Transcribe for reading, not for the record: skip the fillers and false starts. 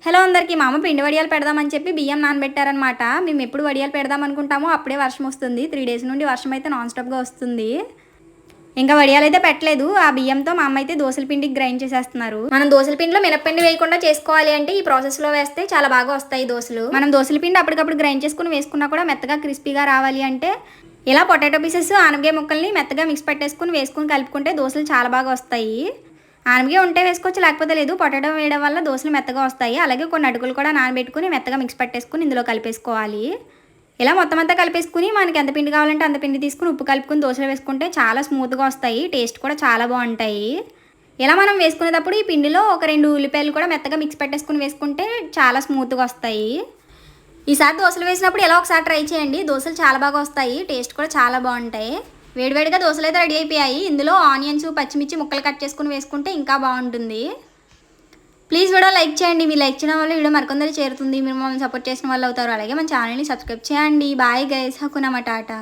Hello అందరికీ మా అమ్మ పిండి వడియాలు పెడదామని చెప్పి బియ్యం నానబెట్టారనమాట. మేము ఎప్పుడు వడియాలు పెడదాం అనుకుంటామో అప్పుడే వర్షం వస్తుంది. 3 డేస్ నుండి వర్షం అయితే నాన్ స్టాప్గా వస్తుంది. ఇంకా వడియాలు అయితే పెట్టలేదు. ఆ బియ్యంతో మా అమ్మ అయితే దోసల పిండికి గ్రైండ్ చేసేస్తున్నారు. మనం దోసల పిండిలో మినప్పిండి వేయకుండా చేసుకోవాలి అంటే ఈ ప్రాసెస్లో వేస్తే చాలా బాగా వస్తాయి దోశలు. మనం దోసల పిండి అప్పటికప్పుడు గ్రైండ్ చేసుకుని వేసుకున్నా కూడా మెత్తగా క్రిస్పీగా రావాలి అంటే ఇలా పొటాటో పీసెస్ ఆనపకాయ ముక్కల్ని మెత్తగా మిక్స్ పెట్టేసుకుని వేసుకుని కలుపుకుంటే దోశలు చాలా బాగా వస్తాయి. ఆనపకాయ ఉంటే వేసుకోవచ్చు, లేకపోతే లేదు. పొటాటో వేయడం వల్ల దోశలు మెత్తగా వస్తాయి. అలాగే కొన్ని అటుకులు కూడా నానబెట్టుకుని మెత్తగా మిక్స్ పట్టేసుకుని ఇందులో కలిపేసుకోవాలి. ఇలా మొత్తం అంతా కలిపేసుకుని మనకి ఎంత పిండి కావాలంటే అంత పిండి తీసుకుని ఉప్పు కలుపుకుని దోశలు వేసుకుంటే చాలా స్మూత్గా వస్తాయి. టేస్ట్ కూడా చాలా బాగుంటాయి. ఇలా మనం వేసుకునేటప్పుడు ఈ పిండిలో ఒక 2 ఉల్లిపాయలు కూడా మెత్తగా మిక్స్ పెట్టేసుకుని వేసుకుంటే చాలా స్మూత్గా వస్తాయి. ఈసారి దోశలు వేసినప్పుడు ఇలా ఒకసారి ట్రై చేయండి. దోశలు చాలా బాగా వస్తాయి. టేస్ట్ కూడా చాలా బాగుంటాయి. వేడివేడిగా దోశలు అయితే రెడీ అయిపోయాయి. ఇందులో ఆనియన్స్, పచ్చిమిర్చి ముక్కలు కట్ చేసుకుని వేసుకుంటే ఇంకా బాగుంటుంది. ప్లీజ్ వీడియో లైక్ చేయండి. మీరు లైక్ చేయడం వల్ల వీడియో మరికొందరు చేరుతుంది. మీరు మమ్మల్ని సపోర్ట్ చేసిన వాళ్ళు అవుతారు. అలాగే మన ఛానల్ని సబ్స్క్రైబ్ చేయండి. Bye guys, హకునా matata.